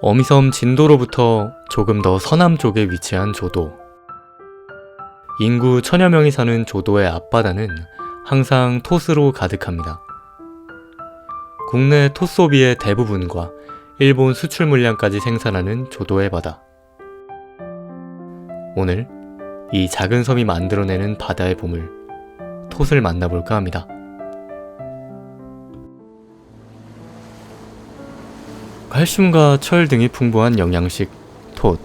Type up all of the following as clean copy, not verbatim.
어미섬 진도로부터 조금 더 서남쪽에 위치한 조도. 인구 1000여 명이 사는 조도의 앞바다는 항상 톳으로 가득합니다. 국내 톳 소비의 대부분과 일본 수출 물량까지 생산하는 조도의 바다. 오늘 이 작은 섬이 만들어내는 바다의 보물, 톳을 만나볼까 합니다. 칼슘과 철 등이 풍부한 영양식 톳.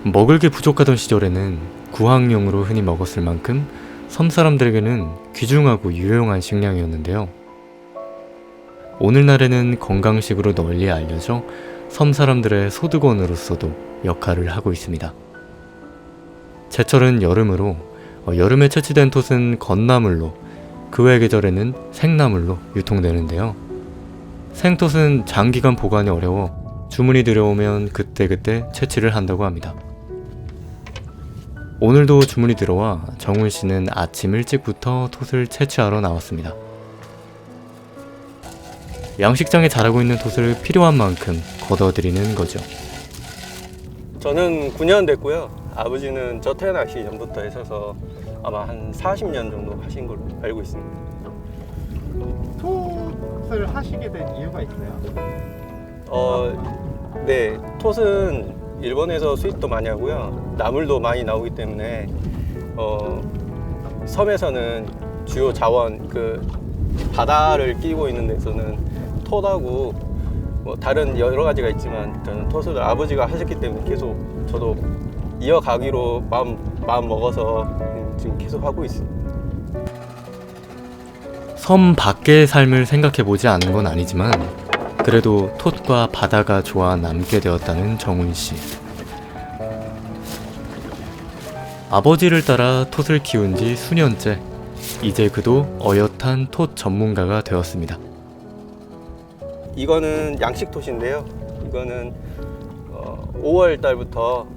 먹을 게 부족하던 시절에는 구황용으로 흔히 먹었을 만큼 섬 사람들에게는 귀중하고 유용한 식량이었는데요. 오늘날에는 건강식으로 널리 알려져 섬 사람들의 소득원으로서도 역할을 하고 있습니다. 제철은 여름으로, 여름에 채취된 톳은 건나물로, 그 외 계절에는 생나물로 유통되는데요. 생톳은 장기간 보관이 어려워 주문이 들어오면 그때그때 채취를 한다고 합니다. 오늘도 주문이 들어와 정훈 씨는 아침 일찍부터 톳을 채취하러 나왔습니다. 양식장에 자라고 있는 톳을 필요한 만큼 걷어들이는 거죠. 저는 9년 됐고요. 아버지는 저 태어나기 전부터 하셔서 아마 한 40년 정도 하신 걸로 알고 있습니다. 톳을 하시게 된 이유가 있어요? 네, 톳은 일본에서 수입도 많이 하고요. 나물도 많이 나오기 때문에 섬에서는 주요 자원, 바다를 끼고 있는 데서는 톳하고 뭐 다른 여러 가지가 있지만 저는 톳을 아버지가 하셨기 때문에 계속 저도 이어가기로 마음 먹어서 지금 계속 하고 있습니다. 섬 밖의 삶을 생각해보지 않은 건 아니지만 그래도 톳과 바다가 좋아 남게 되었다는 정훈 씨. 아버지를 따라 톳을 키운 지 수년째, 이제 그도 어엿한 톳 전문가가 되었습니다. 이거는 양식 톳인데요. 이거는 5월 달부터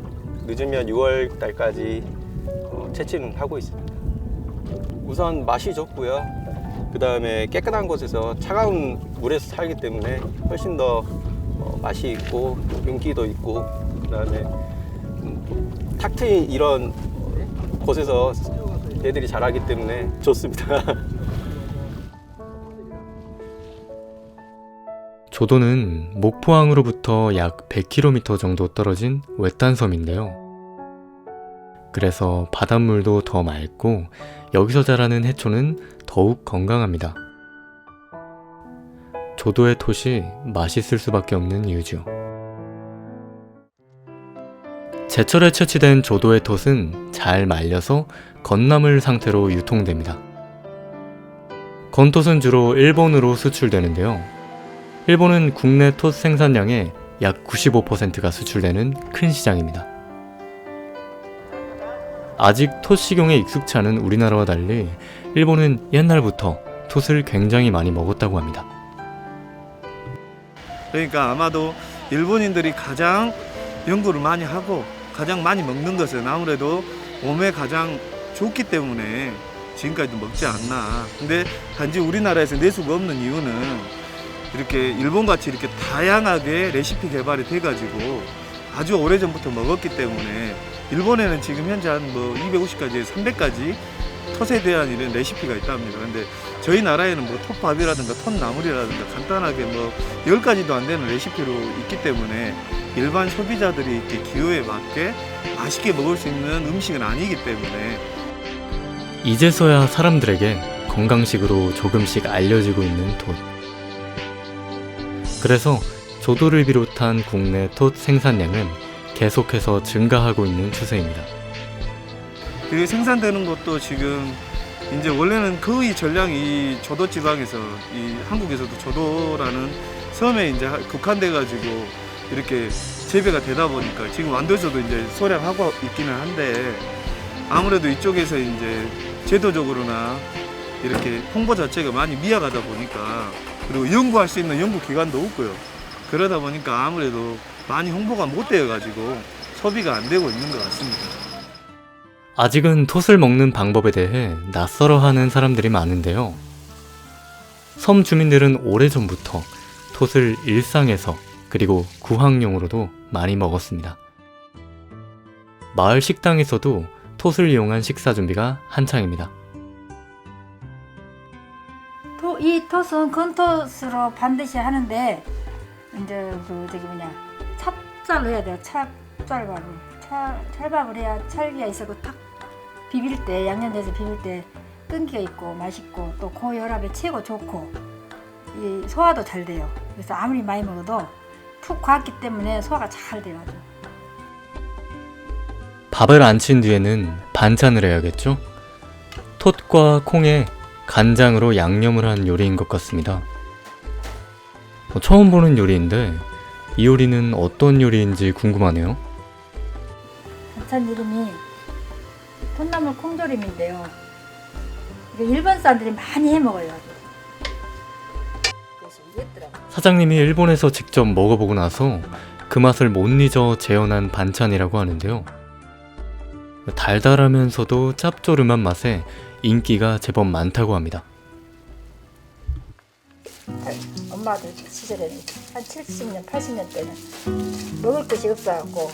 늦으면 6월 달까지 채취는 하고 있습니다. 우선 맛이 좋고요. 그 다음에 깨끗한 곳에서 차가운 물에서 살기 때문에 훨씬 더 맛이 있고 윤기도 있고, 그 다음에 탁 트인 이런 곳에서 애들이 자라기 때문에 좋습니다. 조도는 목포항으로부터 약 100km 정도 떨어진 외딴 섬인데요. 그래서 바닷물도 더 맑고 여기서 자라는 해초는 더욱 건강합니다. 조도의 톳이 맛있을 수밖에 없는 이유죠. 제철에 채취된 조도의 톳은 잘 말려서 건나물 상태로 유통됩니다. 건톳은 주로 일본으로 수출되는데요. 일본은 국내 톳 생산량의 약 95%가 수출되는 큰 시장입니다. 아직 톳 식용에 익숙치 않은 우리나라와 달리 일본은 옛날부터 톳을 굉장히 많이 먹었다고 합니다. 그러니까 아마도 일본인들이 가장 연구를 많이 하고 가장 많이 먹는 것은 아무래도 몸에 가장 좋기 때문에 지금까지도 먹지 않나. 근데 단지 우리나라에서 낼 수가 없는 이유는 이렇게 일본같이 이렇게 다양하게 레시피 개발이 돼가지고 아주 오래전부터 먹었기 때문에 일본에는 지금 현재 한 250가지, 300가지 톳에 대한 이런 레시피가 있답니다. 근데 저희 나라에는 톳밥이라든가 톳나물이라든가 간단하게 10가지도 안 되는 레시피로 있기 때문에 일반 소비자들이 이렇게 기호에 맞게 맛있게 먹을 수 있는 음식은 아니기 때문에 이제서야 사람들에게 건강식으로 조금씩 알려지고 있는 톳. 그래서 조도를 비롯한 국내 톳 생산량은 계속해서 증가하고 있는 추세입니다. 생산되는 것도 지금 이제 원래는 거의 전량이 조도 지방에서 한국에서도 조도라는 섬에 이제 국한돼 가지고 이렇게 재배가 되다 보니까 지금 완도에서도 이제 소량하고 있기는 한데 아무래도 이쪽에서 이제 제도적으로나 이렇게 홍보 자체가 많이 미약하다 보니까 그리고 연구할 수 있는 연구기관도 없고요. 그러다 보니까 아무래도 많이 홍보가 못 되어 가지고 소비가 안 되고 있는 것 같습니다. 아직은 톳을 먹는 방법에 대해 낯설어하는 사람들이 많은데요. 섬 주민들은 오래전부터 톳을 일상에서 그리고 구황용으로도 많이 먹었습니다. 마을 식당에서도 톳을 이용한 식사 준비가 한창입니다. 이 톳은 건톳으로 반드시 하는데 이제 찹쌀로 해야 돼요. 찰밥을 해야 찰기가 있고 탁 비빌 때 양념돼서 비빌 때 끈기가 있고 맛있고 또 고혈압에 최고 좋고 이 소화도 잘 돼요. 그래서 아무리 많이 먹어도 푹 과았기 때문에 소화가 잘 돼요. 아주. 밥을 안 친 뒤에는 반찬을 해야겠죠? 톳과 콩에 간장으로 양념을 한 요리인 것 같습니다. 처음 보는 요리인데 이 요리는 어떤 요리인지 궁금하네요. 반찬 이름이 톳나물 콩조림인데요. 이거 일본 사람들이 많이 해 먹어요. 그래서 이랬더라고요. 사장님이 일본에서 직접 먹어보고 나서 그 맛을 못 잊어 재현한 반찬이라고 하는데요. 달달하면서도 짭조름한 맛에 인기가 제법 많다고 합니다. 엄마들 시절에는 한 70년, 80년 때는 먹을 것이 없어갖고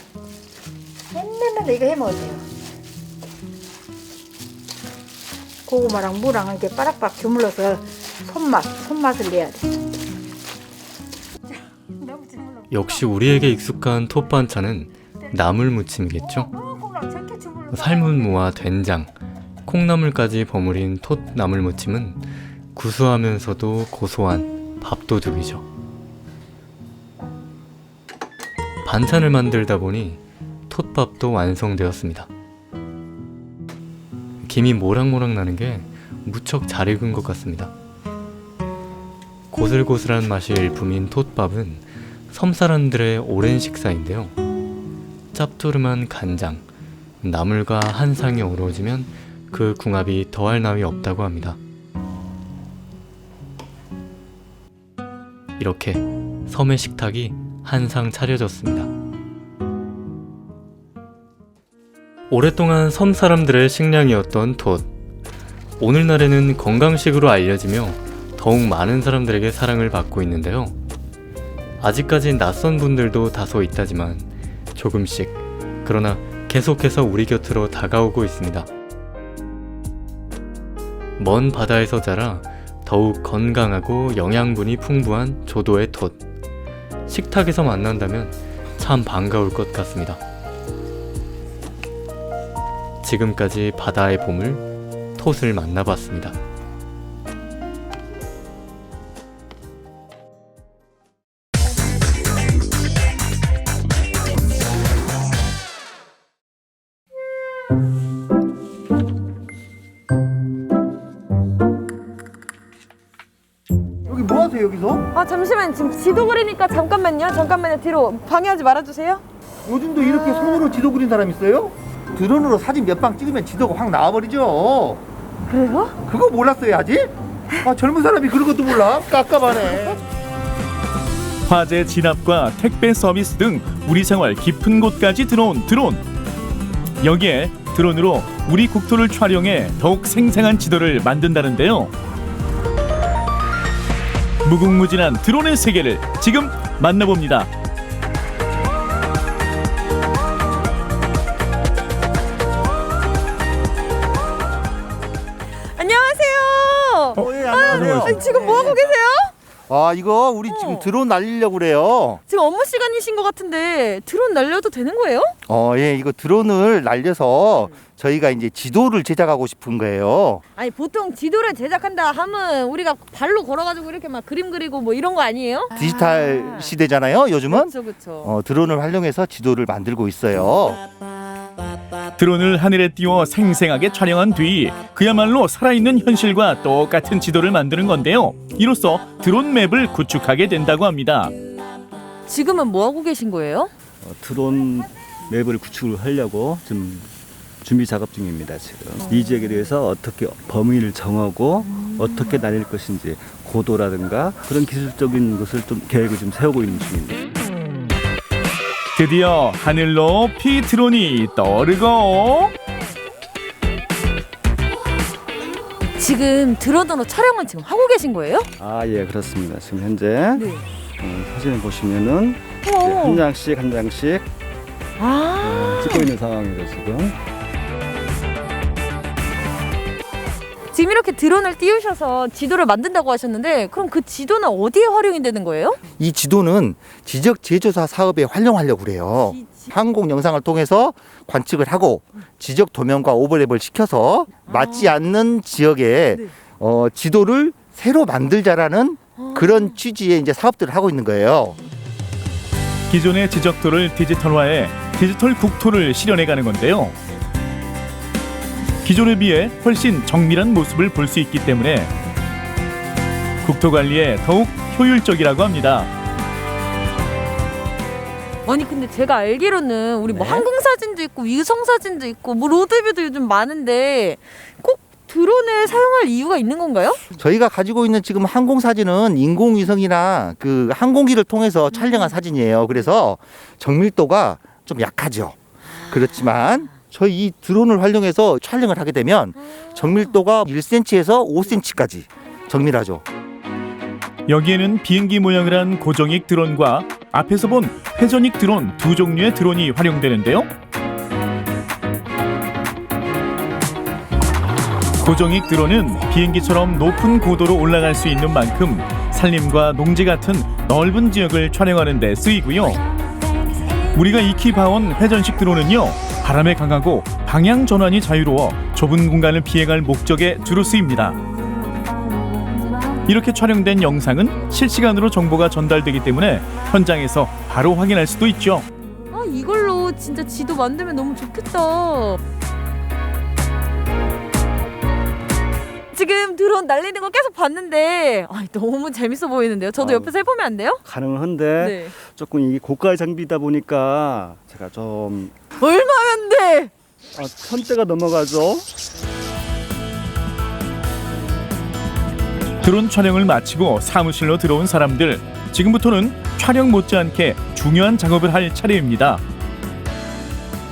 맨날 이거 해 먹었대요. 고구마랑 무랑 이렇게 빠락빠락 주물러서 손맛을 내야 돼. 너무 주물러. 역시 우리에게 익숙한 톳 반찬은 나물무침이겠죠? 삶은 무와 된장, 콩나물까지 버무린 톳 나물무침은 구수하면서도 고소한 밥도둑이죠. 반찬을 만들다 보니 톳밥도 완성되었습니다. 김이 모락모락 나는 게 무척 잘 익은 것 같습니다. 고슬고슬한 맛이 일품인 톳밥은 섬 사람들의 오랜 식사인데요. 짭조름한 간장, 나물과 한상이 어우러지면 그 궁합이 더할 나위 없다고 합니다. 이렇게 섬의 식탁이 한상 차려졌습니다. 오랫동안 섬 사람들의 식량이었던 톳. 오늘날에는 건강식으로 알려지며 더욱 많은 사람들에게 사랑을 받고 있는데요. 아직까지 낯선 분들도 다소 있다지만 조금씩, 그러나 계속해서 우리 곁으로 다가오고 있습니다. 먼 바다에서 자라 더욱 건강하고 영양분이 풍부한 조도의 톳. 식탁에서 만난다면 참 반가울 것 같습니다. 지금까지 바다의 보물, 톳을 만나봤습니다. 여기 뭐 하세요 여기서? 아 잠시만 지금 지도 그리니까 잠깐만요 뒤로 방해하지 말아주세요. 요즘도 이렇게 손으로 지도 그린 사람 있어요? 드론으로 사진 몇 방 찍으면 지도가 확 나와버리죠. 그래요? 그거 몰랐어요 아직? 아 젊은 사람이 그런 것도 몰라? 깝깝하네. 화재 진압과 택배 서비스 등 우리 생활 깊은 곳까지 들어온 드론. 여기에 드론으로 우리 국토를 촬영해 더욱 생생한 지도를 만든다는데요. 무궁무진한 드론의 세계를 지금 만나봅니다. 안녕하세요. 예, 안녕하세요. 아니, 지금 뭐 하고 계세요? 아 이거 우리 지금 드론 날리려고 그래요. 지금 업무 시간이신 것 같은데 드론 날려도 되는 거예요? 예, 이거 드론을 날려서 저희가 이제 지도를 제작하고 싶은 거예요. 아니 보통 지도를 제작한다 하면 우리가 발로 걸어가지고 이렇게 막 그림 그리고 뭐 이런 거 아니에요? 디지털 시대잖아요 요즘은. 그렇죠. 드론을 활용해서 지도를 만들고 있어요. 드론을 하늘에 띄워 생생하게 촬영한 뒤 그야말로 살아있는 현실과 똑같은 지도를 만드는 건데요. 이로써 드론 맵을 구축하게 된다고 합니다. 지금은 뭐 하고 계신 거예요? 드론 맵을 구축을 하려고 좀 준비 작업 중입니다. 지금 이 지역에 대해서 어떻게 범위를 정하고 어떻게 날릴 것인지 고도라든가 그런 기술적인 것을 좀 계획을 좀 세우고 있는 중입니다. 드디어 하늘 높이 드론이 떠오르고 지금 드론으로 촬영은 지금 하고 계신 거예요? 아, 예, 그렇습니다. 지금 현재 네. 사진을 보시면은 이제 한 장씩 한 장씩 찍고 있는 상황이죠, 지금. 지금 이렇게 드론을 띄우셔서 지도를 만든다고 하셨는데 그럼 그 지도는 어디에 활용이 되는 거예요? 이 지도는 지적 제조사 사업에 활용하려고 그래요. 항공 영상을 통해서 관측을 하고 지적 도면과 오버랩을 시켜서 맞지 않는 지역에 지도를 새로 만들자라는 그런 취지의 이제 사업들을 하고 있는 거예요. 기존의 지적도를 디지털화해 디지털 국토를 실현해 가는 건데요. 기존에 비해 훨씬 정밀한 모습을 볼 수 있기 때문에 국토 관리에 더욱 효율적이라고 합니다. 아니 근데 제가 알기로는 우리 뭐 네. 항공사진도 있고 위성사진도 있고 뭐 로드뷰도 요즘 많은데 꼭 드론을 사용할 이유가 있는 건가요? 저희가 가지고 있는 지금 항공 사진은 인공위성이나 그 항공기를 통해서 촬영한 사진이에요. 그래서 정밀도가 좀 약하죠. 그렇지만 저희 이 드론을 활용해서 촬영을 하게 되면 정밀도가 1cm에서 5cm까지 정밀하죠. 여기에는 비행기 모양을 한 고정익 드론과 앞에서 본 회전익 드론 두 종류의 드론이 활용되는데요. 고정익 드론은 비행기처럼 높은 고도로 올라갈 수 있는 만큼 산림과 농지 같은 넓은 지역을 촬영하는 데 쓰이고요. 우리가 익히 봐온 회전식 드론은요, 바람에 강하고 방향 전환이 자유로워 좁은 공간을 피해갈 목적에 주로 쓰입니다. 이렇게 촬영된 영상은 실시간으로 정보가 전달되기 때문에 현장에서 바로 확인할 수도 있죠. 아 이걸로 진짜 지도 만들면 너무 좋겠다. 지금 드론 날리는 거 계속 봤는데 너무 재밌어 보이는데요. 저도 옆에서 해보면 안 돼요? 가능한데 네. 조금 이게 고가의 장비다 보니까 제가 좀 얼마면 돼? 천대가 넘어가죠. 드론 촬영을 마치고 사무실로 들어온 사람들, 지금부터는 촬영 못지않게 중요한 작업을 할 차례입니다.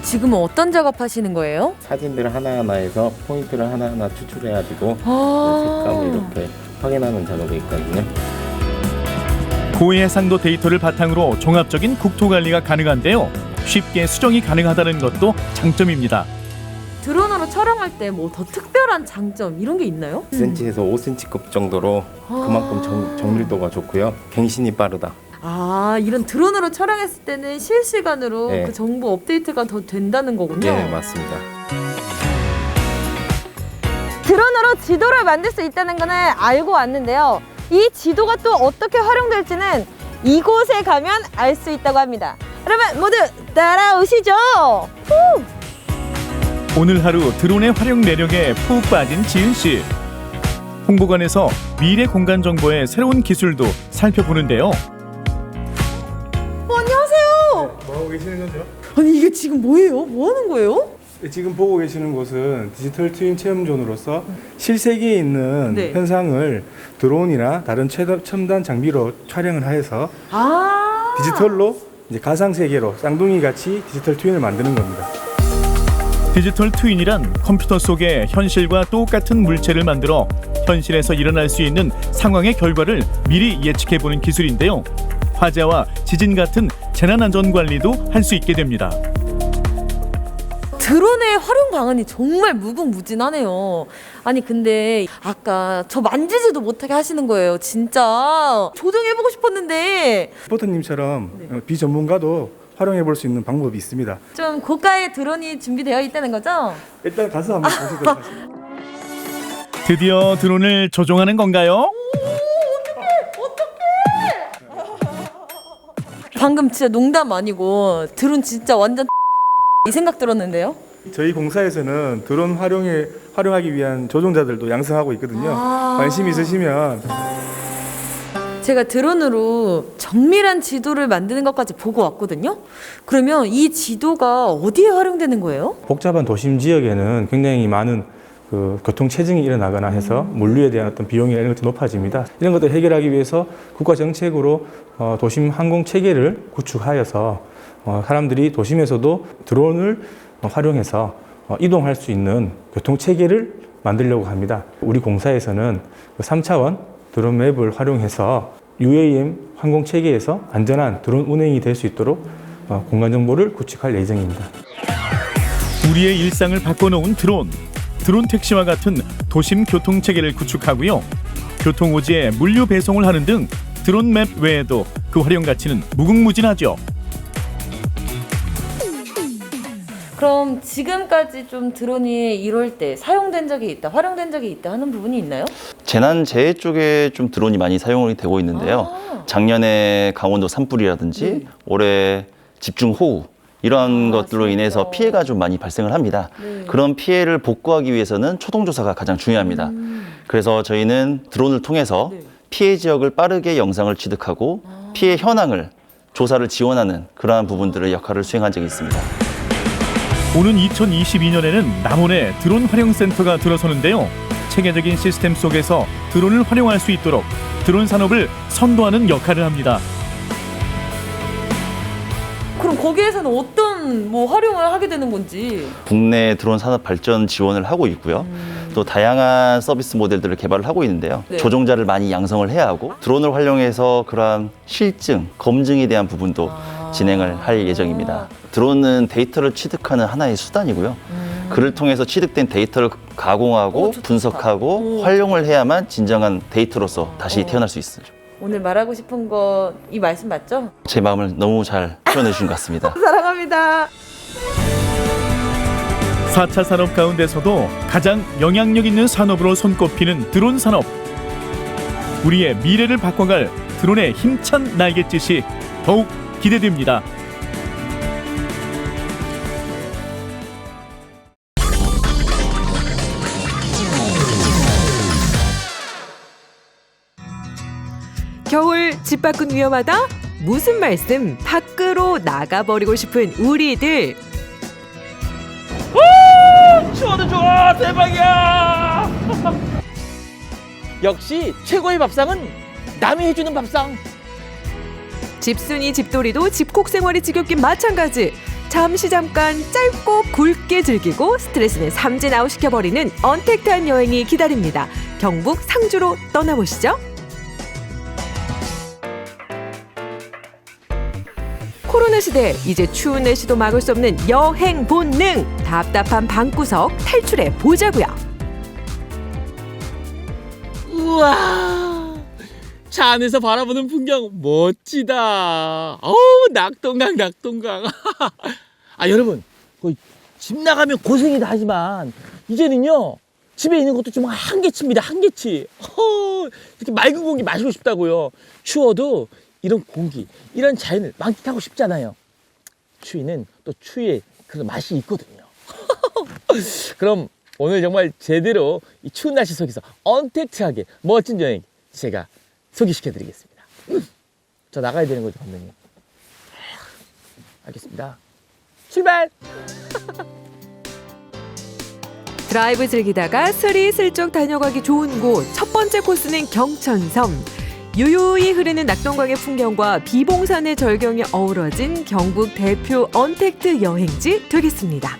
지금은 어떤 작업하시는 거예요? 사진들을 하나하나에서 포인트를 하나하나 추출해가지고 색감을 이렇게 확인하는 작업이 있거든요. 고해상도 데이터를 바탕으로 종합적인 국토 관리가 가능한데요. 쉽게 수정이 가능하다는 것도 장점입니다. 드론으로 촬영할 때 뭐 더 특별한 장점 이런 게 있나요? 10cm에서 5cm급 정도로 그만큼 정밀도가 좋고요. 갱신이 빠르다. 이런 드론으로 촬영했을 때는 실시간으로 네. 그 정보 업데이트가 더 된다는 거군요. 네, 맞습니다. 드론으로 지도를 만들 수 있다는 거는 알고 왔는데요. 이 지도가 또 어떻게 활용될지는 이곳에 가면 알 수 있다고 합니다. 여러분 모두 따라오시죠. 후! 오늘 하루 드론의 활용 매력에 푹 빠진 지은 씨. 홍보관에서 미래 공간 정보의 새로운 기술도 살펴보는데요. 안녕하세요. 뭐 하고 계시는 거죠? 아니 이게 지금 뭐예요? 뭐 하는 거예요? 지금 보고 계시는 곳은 디지털 트윈 체험존으로서 실세계에 있는 네. 현상을 드론이나 다른 첨단 장비로 촬영을 해서 디지털로 이제 가상 세계로 쌍둥이 같이 디지털 트윈을 만드는 겁니다. 디지털 트윈이란 컴퓨터 속에 현실과 똑같은 물체를 만들어 현실에서 일어날 수 있는 상황의 결과를 미리 예측해보는 기술인데요. 화재와 지진 같은 재난안전관리도 할 수 있게 됩니다. 드론의 활용 방안이 정말 무궁무진하네요. 아니 근데 아까 저 만지지도 못하게 하시는 거예요. 진짜 조정해보고 싶었는데 리포터님처럼 비전문가도 활용해 볼 수 있는 방법이 있습니다. 좀 고가의 드론이 준비되어 있다는 거죠? 일단 가서 한번 보시도록 하겠습니다. 드디어 드론을 조종하는 건가요? 방금 진짜 농담 아니고 드론 진짜 완전 이 생각 들었는데요. 저희 공사에서는 드론 활용하기 위한 조종자들도 양성하고 있거든요. 관심 있으시면 제가 드론으로 정밀한 지도를 만드는 것까지 보고 왔거든요. 그러면 이 지도가 어디에 활용되는 거예요? 복잡한 도심 지역에는 굉장히 많은 그 교통 체증이 일어나거나 해서 물류에 대한 어떤 비용이나 이런 것들이 높아집니다. 이런 것들을 해결하기 위해서 국가 정책으로 도심 항공 체계를 구축하여서 사람들이 도심에서도 드론을 활용해서 이동할 수 있는 교통 체계를 만들려고 합니다. 우리 공사에서는 3차원 드론 맵을 활용해서 UAM 항공 체계에서 안전한 드론 운행이 될 수 있도록 공간 정보를 구축할 예정입니다. 우리의 일상을 바꿔놓은 드론 택시와 같은 도심 교통 체계를 구축하고요. 교통 오지에 물류 배송을 하는 등 드론 맵 외에도 그 활용 가치는 무궁무진하죠. 그럼 지금까지 좀 드론이 이럴 때 사용된 적이 있다, 활용된 적이 있다 하는 부분이 있나요? 재난재해 쪽에 좀 드론이 많이 사용이 되고 있는데요. 작년에 강원도 산불이라든지 올해 집중호우 이런 것들로 인해서 피해가 좀 많이 발생을 합니다. 그런 피해를 복구하기 위해서는 초동조사가 가장 중요합니다. 그래서 저희는 드론을 통해서 피해 지역을 빠르게 영상을 취득하고 피해 현황을 조사를 지원하는 그러한 부분들의 역할을 수행한 적이 있습니다. 오는 2022년에는 남원에 드론 활용센터가 들어서는데요. 체계적인 시스템 속에서 드론을 활용할 수 있도록 드론 산업을 선도하는 역할을 합니다. 그럼 거기에서는 어떤 활용을 하게 되는 건지. 국내 드론 산업 발전 지원을 하고 있고요. 또 다양한 서비스 모델들을 개발을 하고 있는데요. 네. 조종자를 많이 양성을 해야 하고 드론을 활용해서 그러한 실증, 검증에 대한 부분도 진행을 할 예정입니다. 드론은 데이터를 취득하는 하나의 수단이고요. 그를 통해서 취득된 데이터를 가공하고 분석하고 활용을 해야만 진정한 데이터로서 다시 태어날 수 있어요. 오늘 말하고 싶은 거 이 말씀 맞죠? 제 마음을 너무 잘 표현해 주신 것 같습니다. 사랑합니다. 4차 산업 가운데서도 가장 영향력 있는 산업으로 손꼽히는 드론 산업. 우리의 미래를 바꿔갈 드론의 힘찬 날갯짓이 더욱 기대됩니다. 겨울 집 밖은 위험하다? 무슨 말씀? 밖으로 나가버리고 싶은 우리들. 추워도 좋아, 대박이야. 역시 최고의 밥상은 남이 해주는 밥상. 집순이 집돌이도 집콕 생활이 지겹긴 마찬가지. 잠깐 짧고 굵게 즐기고 스트레스는 삼진 아웃시켜버리는 언택트한 여행이 기다립니다. 경북 상주로 떠나보시죠. 코로나 시대, 이제 추운 날씨도 막을 수 없는 여행 본능. 답답한 방구석 탈출해 보자고요. 우와, 차 안에서 바라보는 풍경 멋지다. 어우, 낙동강. 아, 여러분, 집 나가면 고생이다 하지만 이제는요, 집에 있는 것도 좀 한계치입니다. 한계치. 이렇게 맑은 공기 마시고 싶다고요. 추워도 이런 공기, 이런 자연을 만끽하고 싶잖아요. 추위는 또 추위의 그런 맛이 있거든요. 그럼 오늘 정말 제대로 이 추운 날씨 속에서 언택트하게 멋진 여행 제가 소개시켜 드리겠습니다. 저 나가야 되는 거죠, 감독님? 알겠습니다. 출발! 드라이브 즐기다가 스리슬쩍 다녀가기 좋은 곳. 첫 번째 코스는 경천섬. 유유히 흐르는 낙동강의 풍경과 비봉산의 절경이 어우러진 경북 대표 언택트 여행지 되겠습니다.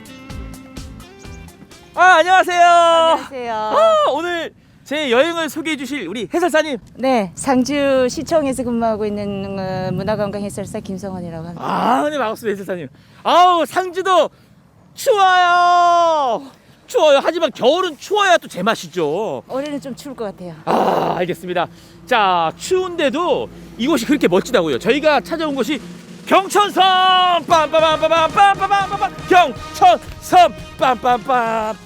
안녕하세요. 안녕하세요. 오늘 제 여행을 소개해 주실 우리 해설사님. 네, 상주시청에서 근무하고 있는 문화관광 해설사 김성원이라고 합니다. 네, 반갑습니다, 해설사님. 상주도 추워요. 하지만 겨울은 추워야 또 제맛이죠. 올해는 좀 추울 것 같아요. 알겠습니다. 자, 추운데도 이곳이 그렇게 멋지다고요. 저희가 찾아온 곳이 경천섬. 빰빰빰빰빰빰빰빰빰. 경천섬. 빰빰빰.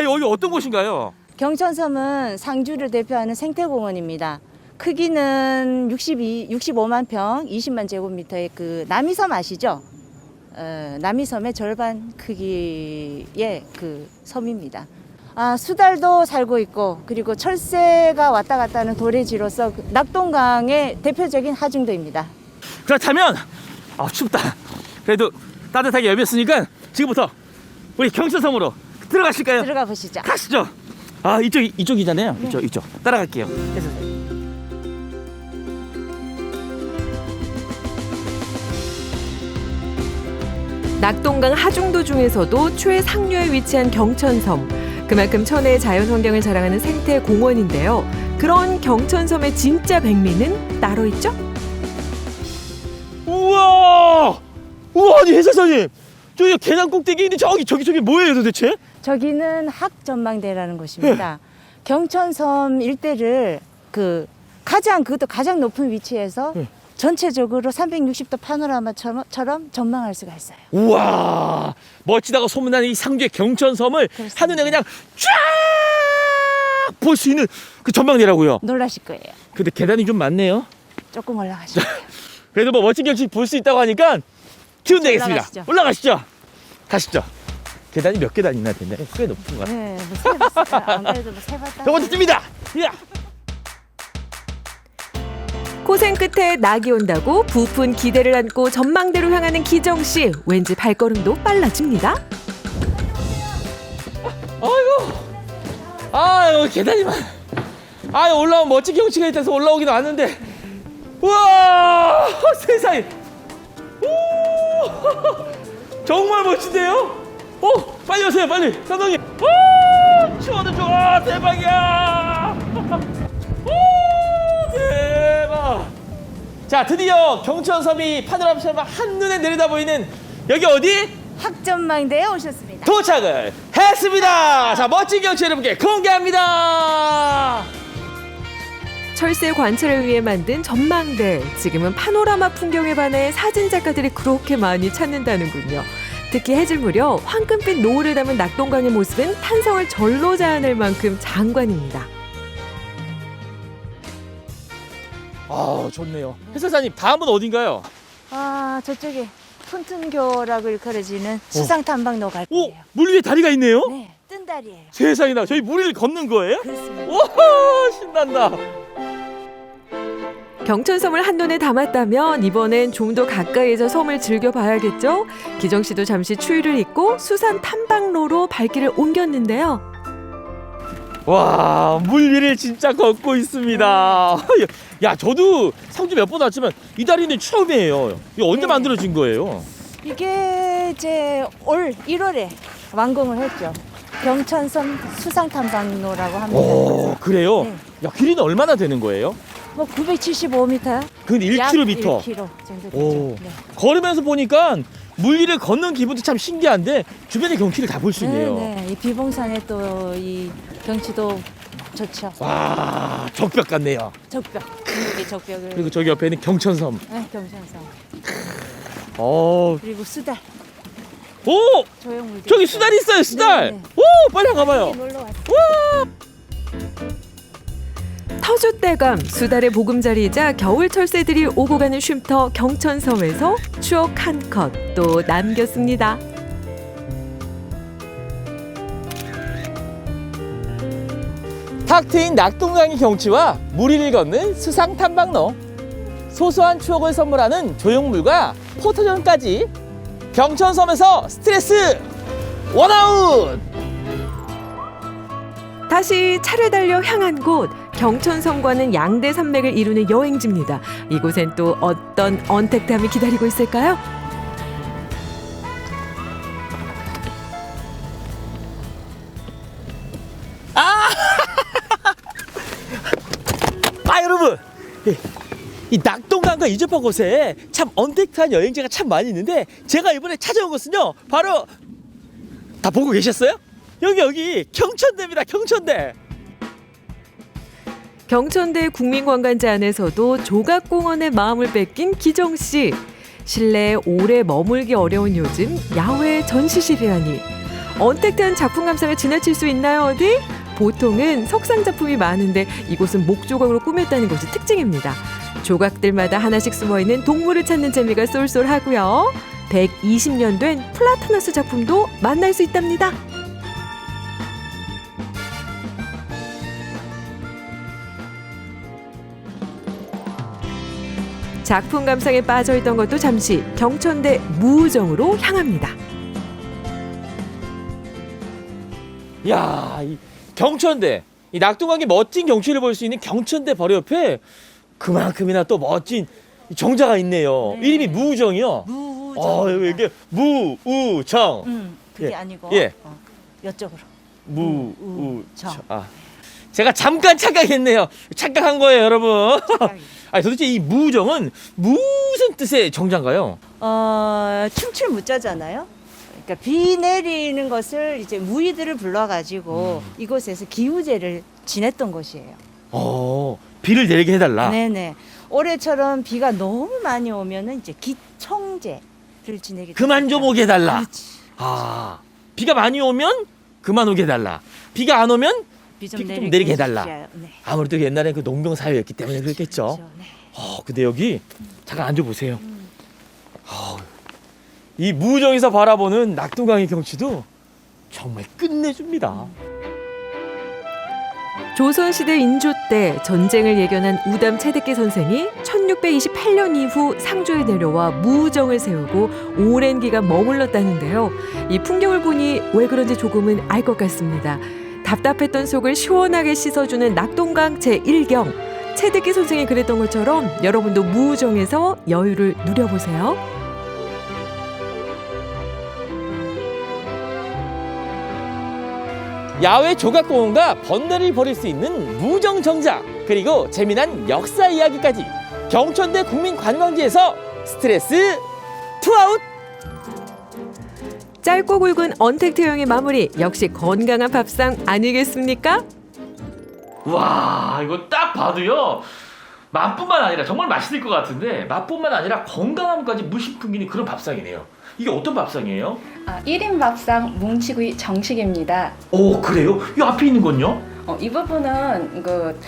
여기 어떤 곳인가요? 경천섬은 상주를 대표하는 생태공원입니다. 크기는 65만 평, 20만 제곱미터의 그 남이섬 아시죠? 남이섬의 절반 크기의 그 섬입니다. 수달도 살고 있고, 그리고 철새가 왔다 갔다 하는 도래지로서 낙동강의 대표적인 하중도입니다. 그렇다면 춥다. 그래도 따뜻하게 여몄으니까 지금부터 우리 경천섬으로 들어가실까요? 들어가 보시죠. 가시죠. 이쪽이잖아요. 네. 이쪽 따라갈게요. 해설사님. 낙동강 하중도 중에서도 최상류에 위치한 경천섬. 그만큼 천혜의 자연환경을 자랑하는 생태공원인데요. 그런 경천섬의 진짜 백미는 따로 있죠? 우와! 우와, 아니 해설사님, 저기 계단 꼭대기에 있는 저기 뭐예요 도대체? 저기는 학전망대라는 곳입니다. 경천섬 일대를 그것도 가장 높은 위치에서 전체적으로 360도 파노라마처럼 전망할 수가 있어요. 우와, 멋지다고 소문나는 이 상주의 경천섬을 그렇습니다. 한눈에 그냥 쫙 볼 수 있는 그 전망대라고요. 놀라실 거예요. 근데 계단이 좀 많네요. 조금 올라가시죠. 그래도 뭐 멋진 경치 볼 수 있다고 하니까 기운 내겠습니다. 올라가시죠. 가시죠. 계단이 몇 계단이나 됐나요? 꽤 높은 것 같아요. 네, 뭐 세봤어요. 안 그래도 뭐 세봤다. 저 먼저 뜹니다. 야! 고생 끝에 낙이 온다고 부푼 기대를 안고 전망대로 향하는 기정 씨. 왠지 발걸음도 빨라집니다. 아유, 계단이 많아. 아유, 올라오면 멋진 경치가 있다서 올라오긴 왔는데. 우와! 세상에. 오! 정말 멋진데요? 빨리 오세요, 빨리. 감독님. 오! 추워도 좋아. 대박이야. 오! 대박. 자, 드디어 경천섬이 파노라마처럼 한눈에 내려다 보이는 여기 어디? 학전망대에 오셨습니다. 도착을 했습니다. 자, 멋진 경치 여러분께 공개합니다. 철새 관찰을 위해 만든 전망대. 지금은 파노라마 풍경에 반해 사진작가들이 그렇게 많이 찾는다는군요. 특히 해질 무렵 황금빛 노을을 담은 낙동강의 모습은 탄성을 절로 자아낼 만큼 장관입니다. 아, 좋네요. 해설사님, 다음은 어딘가요? 아, 저쪽에 푼툰교라고 일컬어지는 수상탐방로 갈 거예요. 물 위에 다리가 있네요? 네, 뜬 다리예요. 세상에나, 저희 물 위를 걷는 거예요? 그렇습니다. 와, 신난다. 경천섬을 한눈에 담았다면 이번엔 좀 더 가까이에서 섬을 즐겨봐야겠죠? 기정 씨도 잠시 추위를 잊고 수산 탐방로로 발길을 옮겼는데요. 와, 물 위를 진짜 걷고 있습니다. 야, 저도 상주 몇 번 왔지만 이 다리는 처음이에요. 이거 언제 만들어진 거예요? 이게 이제 올 1월에 완공을 했죠. 경천섬 수상탐방로라고 합니다. 오, 그래요? 네. 야, 길이는 얼마나 되는 거예요? 뭐 975m? 그건 1km. 약 1km 정도 되죠. 오. 네. 걸으면서 보니까 물 위를 걷는 기분도 참 신기한데 주변의 경치를 다 볼 수 있네요. 네. 이 비봉산의 또 이 경치도 좋죠. 와, 적벽 같네요. 적벽. 중국의 적벽을. 그리고 저기 옆에는 경천섬. 네, 경천섬. 그리고 수달. 오! 조형물도 저기 있어요. 수달 있어요, 수달. 네. 오, 빨리 가봐요. 놀러 왔어요. 터줏대감 수달의 보금자리이자 겨울 철새들이 오고 가는 쉼터 경천섬에서 추억 한 컷 또 남겼습니다. 탁 트인 낙동강의 경치와 물 위를 걷는 수상 탐방로, 소소한 추억을 선물하는 조형물과 포토존까지 경천섬에서 스트레스 원아웃! 다시 차를 달려 향한 곳 경천섬과는 양대 산맥을 이루는 여행지입니다. 이곳엔 또 어떤 언택트함이 기다리고 있을까요? 여러분, 이 낙동강과 이접한 곳에 참 언택트한 여행지가 참 많이 있는데 제가 이번에 찾아온 곳은요, 바로 다 보고 계셨어요? 여기 경천대입니다. 경천대. 경천대 국민관광지 안에서도 조각공원의 마음을 뺏긴 기정 씨. 실내에 오래 머물기 어려운 요즘 야외 전시실이라니. 언택트한 작품 감상을 지나칠 수 있나요, 어디? 보통은 석상 작품이 많은데 이곳은 목조각으로 꾸몄다는 것이 특징입니다. 조각들마다 하나씩 숨어있는 동물을 찾는 재미가 쏠쏠하고요. 120년 된 플라타너스 작품도 만날 수 있답니다. 작품 감상에 빠져있던 것도 잠시 경천대 무정으로 향합니다. 야, 이 경천대, 이 낙동강의 멋진 경치를 볼 수 있는 경천대 바로 옆에 그만큼이나 또 멋진 정자가 있네요. 네. 이름이 무우정이요. 무우정. 이게 무우정. 그게 예. 아니고 예. 이쪽으로. 무우정. 제가 잠깐 착각했네요. 착각한 거예요, 여러분. 도대체 이 무우정은 무슨 뜻의 정자인가요? 춤출 무자잖아요. 그러니까 비 내리는 것을 이제 무의들을 불러가지고 이곳에서 기우제를 지냈던 곳이에요. 비를 내리게 해달라. 네네. 올해처럼 비가 너무 많이 오면은 이제 기청제를 지내게. 그만 좀 오게 해달라. 그렇지. 비가 많이 오면 그만 오게 해달라. 비가 안 오면 비 좀 내리게 해달라. 네. 아무래도 옛날에 그 농경 사회였기 때문에 그렇겠죠. 그렇죠. 네. 근데 여기 잠깐 앉아보세요. 이 무우정에서 바라보는 낙동강의 경치도 정말 끝내줍니다. 조선시대 인조 때 전쟁을 예견한 우담 채득기 선생이 1628년 이후 상주에 내려와 무우정을 세우고 오랜 기간 머물렀다는데요. 이 풍경을 보니 왜 그런지 조금은 알 것 같습니다. 답답했던 속을 시원하게 씻어주는 낙동강 제1경. 채득기 선생이 그랬던 것처럼 여러분도 무우정에서 여유를 누려보세요. 야외 조각공원과 번뇌를 벌일 수 있는 무정 정자, 그리고 재미난 역사 이야기까지 경천대 국민관광지에서 스트레스 투아웃! 짧고 굵은 언택트형의 마무리, 역시 건강한 밥상 아니겠습니까? 와, 이거 딱 봐도요, 맛뿐만 아니라 정말 맛있을 것 같은데 맛뿐만 아니라 건강함까지 물씬 풍기는 그런 밥상이네요. 이게 어떤 밥상이에요? 1인 밥상 뭉치구이 정식입니다. 오, 그래요? 이 앞에 있는 건요? 이 부분은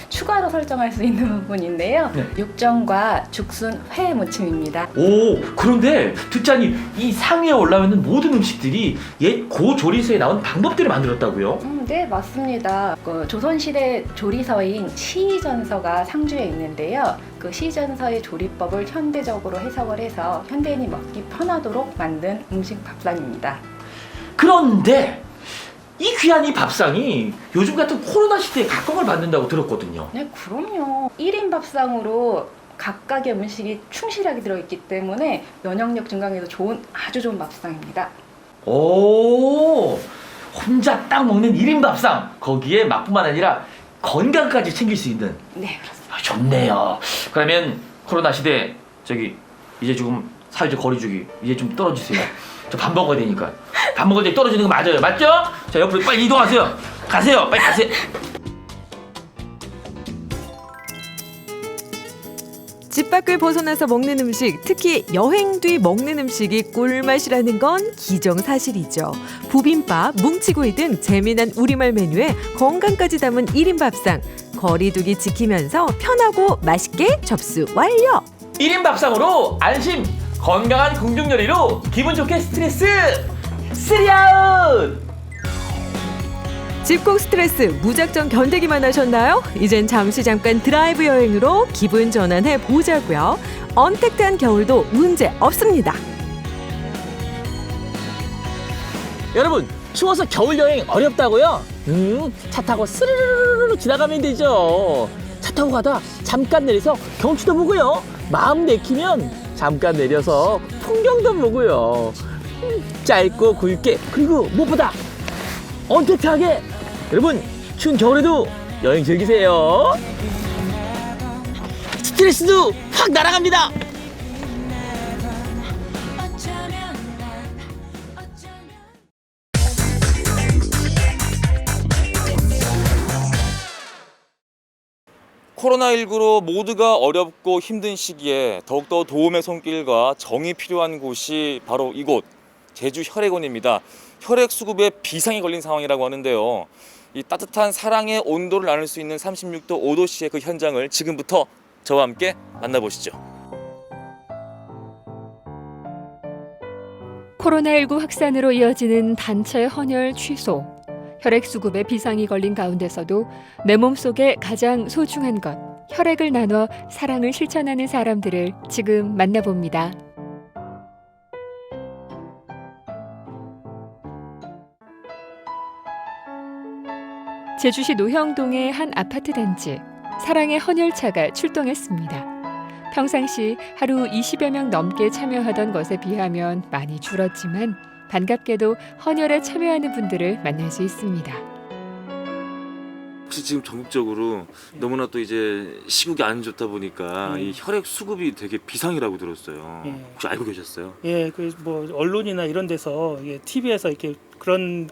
추가로 설정할 수 있는 부분인데요. 네. 육전과 죽순, 회 무침입니다. 오, 그런데 듣자니 이 상위에 올라와 있는 모든 음식들이 옛 고조리서에 나온 방법대로 만들었다고요? 네, 맞습니다. 조선시대 조리서인 시전서가 상주에 있는데요. 그 시전서의 조리법을 현대적으로 해석을 해서 현대인이 먹기 편하도록 만든 음식 밥상입니다. 그런데 이 귀한 이 밥상이 요즘 같은 코로나 시대에 각광을 받는다고 들었거든요. 네, 그럼요. 1인 밥상으로 각각의 음식이 충실하게 들어있기 때문에 면역력 증강에도 아주 좋은 밥상입니다. 오, 혼자 딱 먹는 1인 밥상. 거기에 맛뿐만 아니라 건강까지 챙길 수 있는. 네, 그렇습니다. 좋네요. 그러면 코로나 시대 이제 조금 사회적 거리두기 이제 좀 떨어지세요. 저 밥 먹어야 되니까. 밥 먹을 때 떨어지는 거 맞아요. 맞죠? 자, 옆으로 빨리 이동하세요. 가세요. 빨리 가세요. 집 밖을 벗어나서 먹는 음식, 특히 여행 뒤 먹는 음식이 꿀맛이라는 건 기정사실이죠. 부빔밥, 뭉치구이 등 재미난 우리말 메뉴에 건강까지 담은 1인 밥상. 거리두기 지키면서 편하고 맛있게 접수 완료! 1인 밥상으로 안심! 건강한 궁중 요리로 기분 좋게 스트레스 3아웃! 집콕 스트레스 무작정 견디기만 하셨나요? 이젠 잠깐 드라이브 여행으로 기분 전환해 보자고요. 언택트한 겨울도 문제 없습니다. 여러분, 추워서 겨울 여행 어렵다고요? 차 타고 스르르르 지나가면 되죠. 차 타고 가다 잠깐 내려서 경치도 보고요. 마음 내키면 잠깐 내려서 풍경도 보고요. 짧고 굵게, 그리고 무엇보다 언택트하게. 여러분, 추운 겨울에도 여행 즐기세요. 스트레스도 확 날아갑니다. 코로나19로 모두가 어렵고 힘든 시기에 더욱더 도움의 손길과 정이 필요한 곳이 바로 이곳 제주 혈액원입니다. 혈액수급에 비상이 걸린 상황이라고 하는데요. 이 따뜻한 사랑의 온도를 나눌 수 있는 36도 5도씨의 그 현장을 지금부터 저와 함께 만나보시죠. 코로나19 확산으로 이어지는 단체 헌혈 취소. 혈액수급에 비상이 걸린 가운데서도 내 몸속에 가장 소중한 것, 혈액을 나눠 사랑을 실천하는 사람들을 지금 만나봅니다. 제주시 노형동의 한 아파트 단지, 사랑의 헌혈차가 출동했습니다. 평상시 하루 20여 명 넘게 참여하던 것에 비하면 많이 줄었지만 반갑게도 헌혈에 참여하는 분들을 만날 수 있습니다. 혹시 지금 전국적으로 너무나 또 이제 시국이 안 좋다 보니까 이 혈액 수급이 되게 비상이라고 들었어요. 예. 혹시 알고 계셨어요? 예, 그 뭐 언론이나 이런 데서 TV에서 이렇게 그런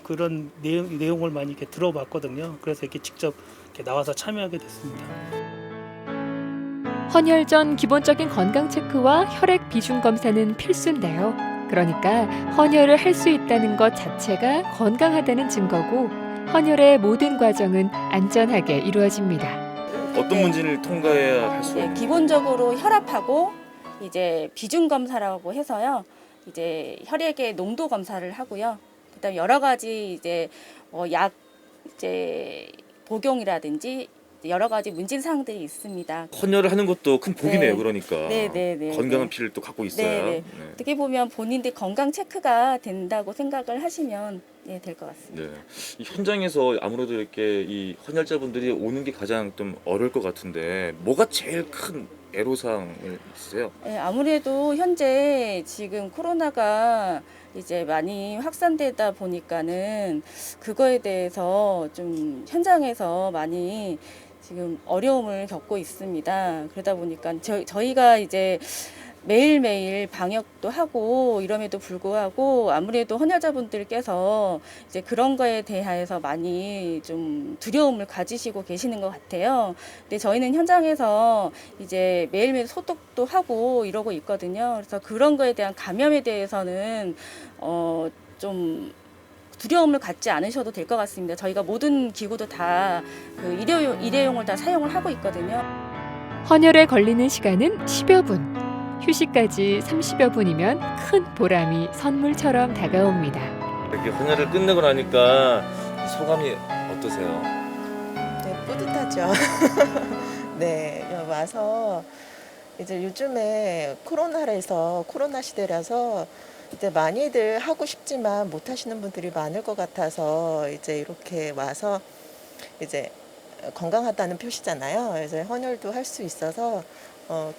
내용을 많이 이렇게 들어봤거든요. 그래서 이렇게 직접 이렇게 나와서 참여하게 됐습니다. 헌혈 전 기본적인 건강 체크와 혈액 비중 검사는 필수인데요. 그러니까 헌혈을 할 수 있다는 것 자체가 건강하다는 증거고 헌혈의 모든 과정은 안전하게 이루어집니다. 어떤 문제를 통과해야 할 수 있는? 기본적으로 혈압하고 이제 비중 검사라고 해서요. 이제 혈액의 농도 검사를 하고요. 그다음 여러 가지 이제 약 이제 복용이라든지 여러 가지 문진 사항들이 있습니다. 헌혈을 하는 것도 큰 복이네요. 네. 그러니까 네. 건강한 피를 또 갖고 있어야. 네. 어떻게 보면 본인들 건강 체크가 된다고 생각을 하시면 될 것 같습니다. 네. 이 현장에서 아무래도 이렇게 이 헌혈자분들이 오는 게 가장 좀 어려울 것 같은데 뭐가 제일 큰 애로사항을 있으세요? 네, 아무래도 현재 지금 코로나가 이제 많이 확산되다 보니까는 그거에 대해서 좀 현장에서 많이 지금 어려움을 겪고 있습니다. 그러다 보니까 저희가 이제 매일매일 방역도 하고 이럼에도 불구하고 아무래도 헌혈자분들께서 이제 그런 거에 대해서 많이 좀 두려움을 가지시고 계시는 것 같아요. 근데 저희는 현장에서 이제 매일매일 소독도 하고 이러고 있거든요. 그래서 그런 거에 대한 감염에 대해서는 좀 두려움을 갖지 않으셔도 될 것 같습니다. 저희가 모든 기구도 다 그 일회용을 다 사용을 하고 있거든요. 헌혈에 걸리는 시간은 10여 분. 휴식까지 30여 분이면 큰 보람이 선물처럼 다가옵니다. 이렇게 헌혈을 끝내고 나니까 소감이 어떠세요? 네, 뿌듯하죠. 네, 와서 이제 요즘에 코로나 시대라서 이제 많이들 하고 싶지만 못 하시는 분들이 많을 것 같아서 이제 이렇게 와서 이제 건강하다는 표시잖아요. 이제 헌혈도 할 수 있어서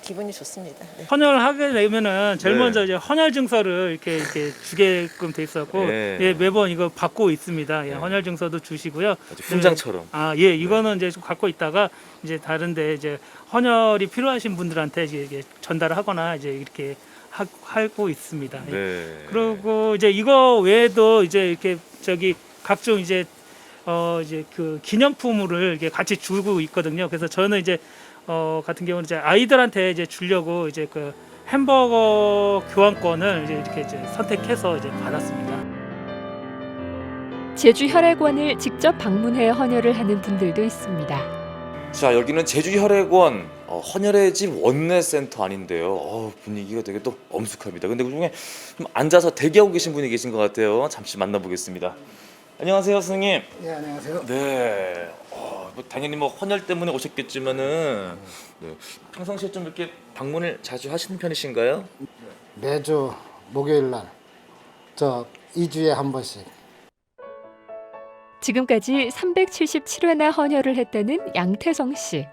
기분이 좋습니다. 네. 헌혈하게 되면은 제일 네. 먼저 이제 헌혈 증서를 이렇게 주게끔 돼 있었고 네. 예, 매번 이거 받고 있습니다. 예, 헌혈 증서도 주시고요. 아주 훈장처럼. 예, 이거는 이제 좀 갖고 있다가 이제 다른데 이제 헌혈이 필요하신 분들한테 이제 전달하거나 이제 이렇게 하고 있습니다. 예. 네. 그리고 이제 이거 외에도 이제 이렇게 각종 이제 이제 그 기념품을 이렇게 같이 주고 있거든요. 그래서 저는 이제 같은 경우는 이제 아이들한테 이제 주려고 이제 그 햄버거 교환권을 이제 이렇게 이제 선택해서 이제 받았습니다. 제주혈액원을 직접 방문해 헌혈을 하는 분들도 있습니다. 자, 여기는 제주혈액원 헌혈의 집 원내센터 아닌데요. 분위기가 되게 또 엄숙합니다. 근데 그중에 좀 앉아서 대기하고 계신 분이 계신 것 같아요. 잠시 만나보겠습니다. 안녕하세요, 선생님. 네, 안녕하세요. 네. 뭐 당연히 뭐 헌혈 때문에 오셨겠지만은 평상시에 좀 이렇게 방문을 자주 하시는 편이신가요? 매주 목요일 날 2주에 한 번씩. 지금까지 377회나 헌혈을 했다는 양태성 씨.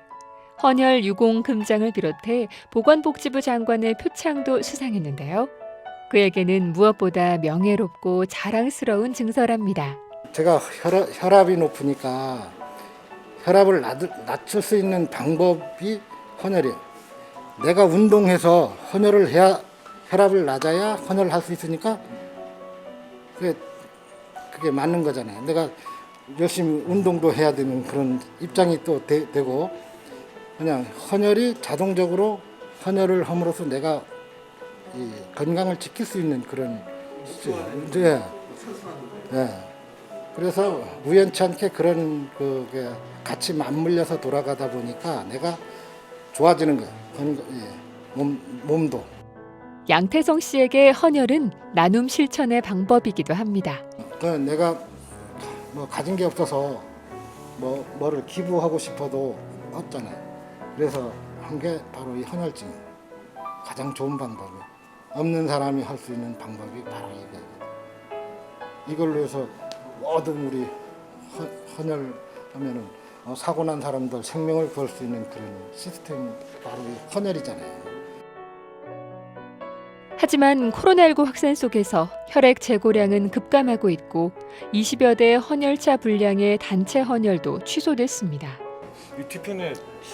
헌혈 유공 금장을 비롯해 보건복지부 장관의 표창도 수상했는데요. 그에게는 무엇보다 명예롭고 자랑스러운 증서랍니다. 제가 혈압이 높으니까 혈압을 낮출 수 있는 방법이 헌혈이에요. 내가 운동해서 헌혈을 해야 혈압을 낮아야 헌혈을 할 수 있으니까 그게 맞는 거잖아요. 내가 열심히 운동도 해야 되는 그런 입장이 또 되고 그냥 헌혈이 자동적으로 헌혈을 함으로써 내가 이 건강을 지킬 수 있는 그런 그래서 우연치 않게 그런 같이 맞물려서 돌아가다 보니까 내가 좋아지는 거예요. 몸도. 양태성 씨에게 헌혈은 나눔 실천의 방법이기도 합니다. 내가 가진 게 없어서 뭐를 기부하고 싶어도 없잖아요. 그래서 한 게 바로 이 헌혈증. 가장 좋은 방법이 없는 사람이 할 수 있는 방법이 바로 이걸로 해서 모든 우리 헌혈하면은 사고 난 사람들 생명을 구할 수 있는 그런 시스템이 바로 이 헌혈이잖아요. 하지만 코로나19 확산 속에서 혈액 재고량은 급감하고 있고 20여 대의 헌혈차 분량의 단체 헌혈도 취소됐습니다. 이 뒤편에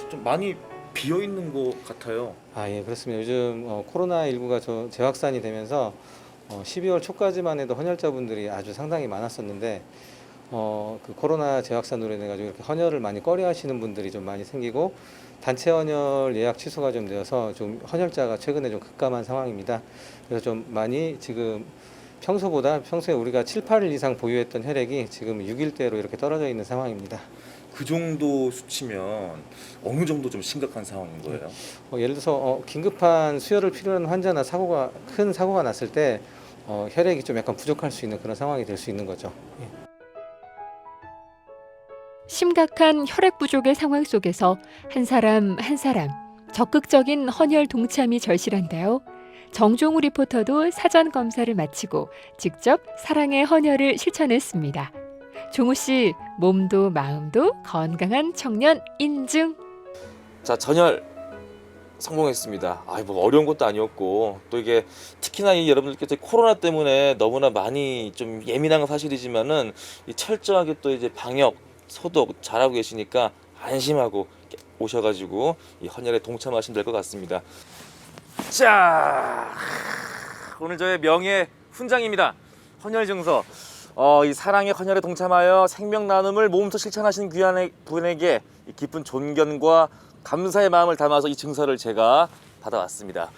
좀 많이 비어 있는 것 같아요. 예, 그렇습니다. 요즘 코로나19가 재확산이 되면서 12월 초까지만 해도 헌혈자분들이 아주 상당히 많았었는데 그 코로나 재확산으로 인해 가지고 이렇게 헌혈을 많이 꺼려하시는 분들이 좀 많이 생기고 단체 헌혈 예약 취소가 좀 되어서 좀 헌혈자가 최근에 좀 급감한 상황입니다. 그래서 좀 많이 지금 평소에 우리가 7, 8일 이상 보유했던 혈액이 지금 6일대로 이렇게 떨어져 있는 상황입니다. 그 정도 수치면 어느 정도 좀 심각한 상황인 거예요? 예를 들어서 긴급한 수혈을 필요한 환자나 큰 사고가 났을 때 혈액이 좀 약간 부족할 수 있는 그런 상황이 될 수 있는 거죠. 예. 심각한 혈액 부족의 상황 속에서 한 사람 한 사람 적극적인 헌혈 동참이 절실한데요. 정종우 리포터도 사전 검사를 마치고 직접 사랑의 헌혈을 실천했습니다. 종우 씨, 몸도 마음도 건강한 청년 인증. 자, 전혈 성공했습니다. 뭐 어려운 것도 아니었고 또 이게 특히나 이 여러분들께서 코로나 때문에 너무나 많이 좀 예민한 건 사실이지만은 이 철저하게 또 이제 방역 소독 잘하고 계시니까 안심하고 오셔가지고 이 헌혈에 동참하시면 될 것 같습니다. 자, 오늘 저의 명예 훈장입니다. 헌혈 증서. 이 사랑의 헌혈에 동참하여 생명 나눔을 몸소 실천하신 귀한 분에게 이 깊은 존경과 감사의 마음을 담아서 이 증서를 제가 받아왔습니다.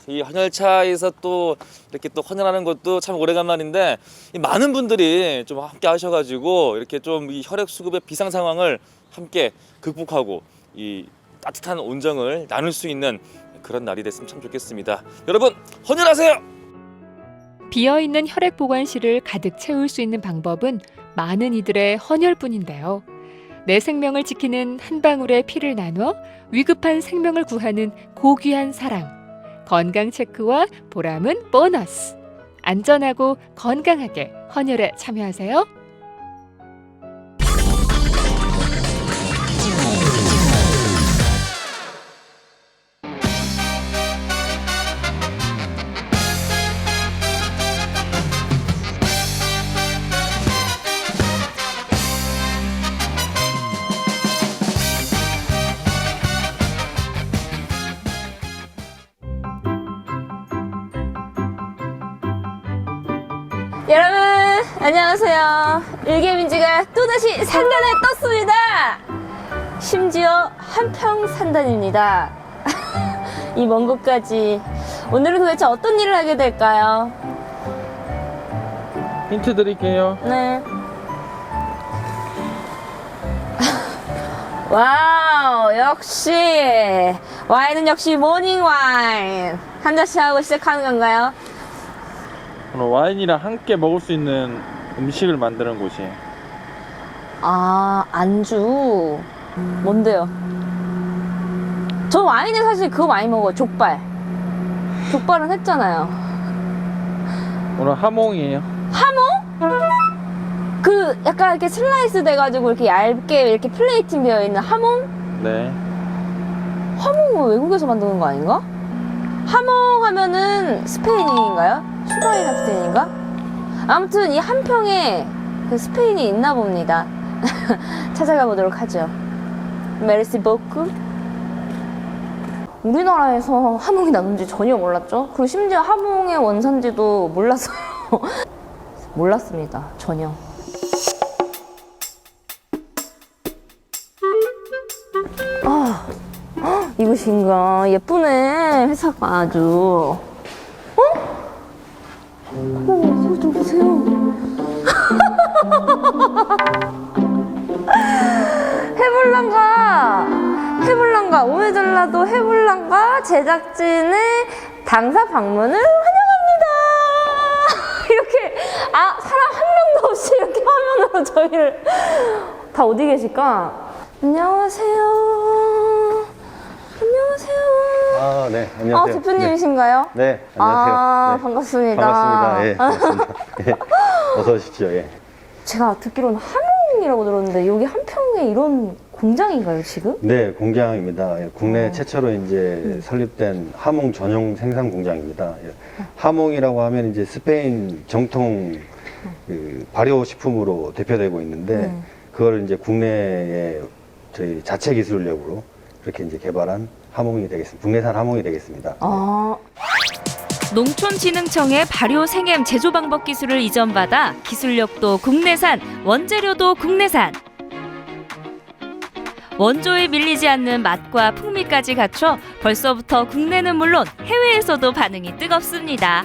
이 헌혈차에서 또 이렇게 또 헌혈하는 것도 참 오래간만인데 많은 분들이 좀 함께 하셔가지고 이렇게 좀 이 혈액 수급의 비상 상황을 함께 극복하고 이 따뜻한 온정을 나눌 수 있는 그런 날이 됐으면 참 좋겠습니다. 여러분 헌혈하세요. 비어있는 혈액 보관실을 가득 채울 수 있는 방법은 많은 이들의 헌혈뿐인데요. 내 생명을 지키는 한 방울의 피를 나눠 위급한 생명을 구하는 고귀한 사랑. 건강 체크와 보람은 보너스. 안전하고 건강하게 헌혈에 참여하세요. 여러분 안녕하세요. 일개민지가 또다시 산단에 떴습니다. 심지어 한평산단입니다. 이 먼 곳까지 오늘은 도대체 어떤 일을 하게 될까요? 힌트 드릴게요. 네. 와우, 역시 와인은 역시 모닝 와인 한 잔씩 하고 시작하는 건가요? 오늘 와인이랑 함께 먹을 수 있는 음식을 만드는 곳이에요. 아, 안주. 뭔데요? 저 와인은 사실 그거 많이 먹어요. 족발. 족발은 했잖아요. 오늘 하몽이에요. 하몽? 그 약간 이렇게 슬라이스 돼가지고 이렇게 얇게 이렇게 플레이팅 되어 있는 하몽? 네. 하몽은 외국에서 만드는 거 아닌가? 하몽 하면은 스페인인가요? 슈가이나 스페인인가? 아무튼 이 한평에 그 스페인이 있나 봅니다. 찾아가 보도록 하죠. 메르시 보크. 우리나라에서 하몽이 나는지 전혀 몰랐죠? 그리고 심지어 하몽의 원산지도 몰랐어요. 몰랐습니다. 전혀. 이것인가? 예쁘네. 회사가 아주. 어머, 좀 보세요. 해블랑가 오메전라도 해블랑가 제작진의 당사 방문을 환영합니다. 이렇게 사람 한 명도 없이 이렇게 화면으로 저희를 다 어디 계실까? 안녕하세요. 네, 안녕하세요. 대표님이신가요? 네, 안녕하세요. 네. 반갑습니다. 반갑습니다. 예, 반갑습니다. 예, 어서 오십시오. 예. 제가 듣기로는 함흥이라고 들었는데 여기 한평에 최초의 이런 공장인가요, 지금? 네, 공장입니다. 국내 최초로 이제 설립된 하몽 전용 생산 공장입니다. 하몽이라고 하면 이제 스페인 정통 그 발효식품으로 대표되고 있는데 그걸 이제 국내에 저희 자체 기술력으로 그렇게 이제 개발한 하몽이 되겠습니다. 국내산 하몽이 되겠습니다. 농촌진흥청의 발효 생엠 제조 방법 기술을 이전받아 기술력도 국내산, 원재료도 국내산. 원조에 밀리지 않는 맛과 풍미까지 갖춰 벌써부터 국내는 물론 해외에서도 반응이 뜨겁습니다.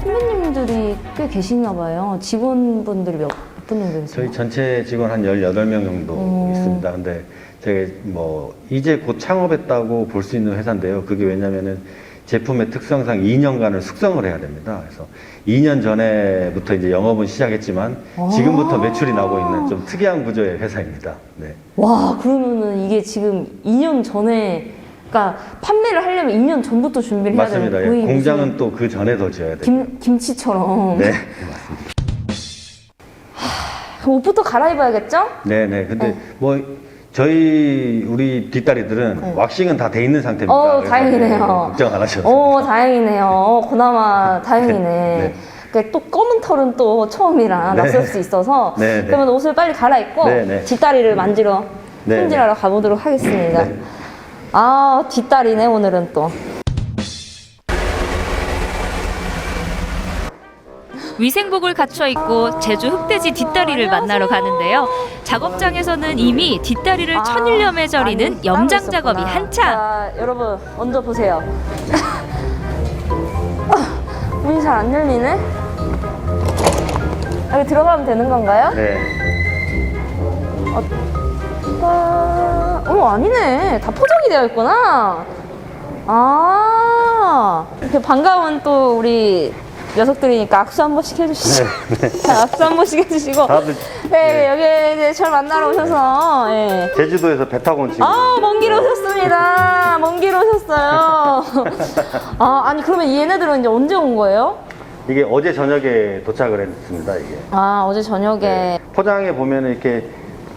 선배님들이 꽤 계시나 봐요. 직원분들이 몇 분 정도 계세요? 저희 전체 직원 한 18명 정도 있습니다. 근데 제가 뭐 이제 곧 창업했다고 볼 수 있는 회사인데요. 그게 왜냐면은 제품의 특성상 2년간을 숙성을 해야 됩니다. 그래서 2년 전에부터 이제 영업은 시작했지만 지금부터 매출이 나고 있는 좀 특이한 구조의 회사입니다. 네. 와, 그러면은 이게 지금 2년 전에, 그러니까 판매를 하려면 2년 전부터 준비를 해야 되는 맞습니다. 거예요. 공장은 또 그 전에 더 지어야 돼요. 김치처럼. 네, 맞습니다. 옷부터 갈아입어야겠죠? 네네. 근데 뭐 저희 우리 뒷다리들은 왁싱은 다 돼 있는 상태입니다. 그래서 다행이네요. 걱정 안 하셔도. 다행이네요. 그나마 다행이네. 또 검은 털은 또 처음이라 네. 낯설 수 있어서 네, 네. 그러면 옷을 빨리 갈아입고 네, 네. 뒷다리를 만지러 네, 손질하러 가보도록 하겠습니다. 아, 뒷다리네 오늘은 또. 위생복을 갖춰 입고 제주 흑돼지 뒷다리를 만나러 가는데요. 작업장에서는 이미 뒷다리를 천일염에 절이는 염장 작업이 한창. 자, 여러분 먼저 보세요. 문이 잘 안 열리네. 여기 들어가면 되는 건가요? 네. 아니네. 다 포장이 되어 있구나. 이렇게 반가운 또 우리 녀석들이니까 악수 한 번씩 해주시죠. 네. 자, 악수 한 번씩 해주시고. 다들 여기 이제 절 만나러 오셔서. 제주도에서 배 타고 온 친구. 먼 길 오셨습니다. 먼 길 오셨어요. 아니 그러면 얘네들은 이제 언제 온 거예요? 이게 어제 저녁에 도착을 했습니다. 이게. 어제 저녁에. 포장에 보면 이렇게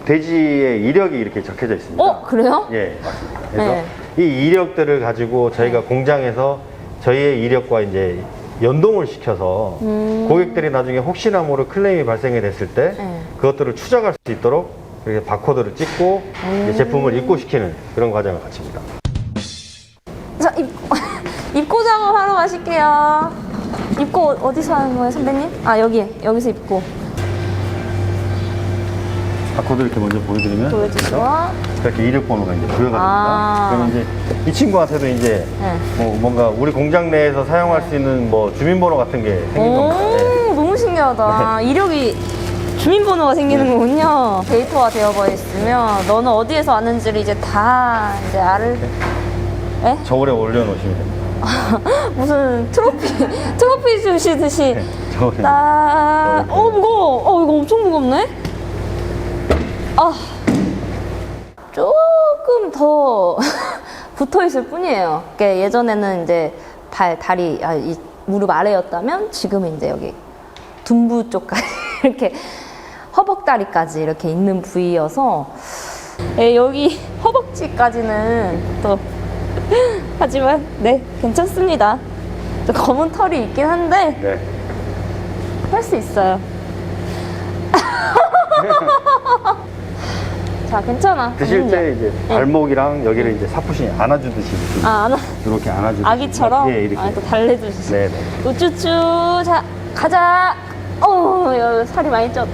돼지의 이력이 이렇게 적혀져 있습니다. 그래요? 예, 맞습니다. 그래서 이 이력들을 가지고 저희가 공장에서 저희의 이력과 이제 연동을 시켜서 고객들이 나중에 혹시나 모를 클레임이 발생이 됐을 때 그것들을 추적할 수 있도록 이렇게 바코드를 찍고 이제 제품을 입고시키는 그런 과정을 거칩니다. 자, 입고 작업하러 가실게요. 입고 어디서 하는 거예요, 선배님? 여기서 입고. 바코드 이렇게 먼저 보여드리면 보여주시고 이렇게 이력 번호가 이제 부여가 됩니다. 그러면 이제 이 친구한테도 이제 뭐 뭔가 우리 공장 내에서 사용할 수 있는 뭐 주민번호 같은 게 생긴 겁니다. 너무 신기하다. 이력이 주민번호가 생기는 거군요. 데이터화 되어 있으면 너는 어디에서 왔는지를 이제 다 이제 알을. 저울에 올려놓으시면 됩니다. 무슨 트로피 주시듯이. 저울에. 무거워. 이거 엄청 무겁네. 조금 더 붙어 있을 뿐이에요. 그러니까 예전에는 이제 다리, 이 무릎 아래였다면 지금은 이제 여기 둔부 쪽까지 이렇게 허벅다리까지 이렇게 있는 부위여서 여기 허벅지까지는 또 하지만 괜찮습니다. 검은 털이 있긴 한데 할 수 있어요. 자, 괜찮아. 드실 때 이제 발목이랑 여기를 이제 사푸시 안아주듯이 이렇게 안아주듯이 아기처럼? 이렇게 또 달래주시죠. 네네. 우쭈쭈. 자, 가자. 여기 살이 많이 쪘.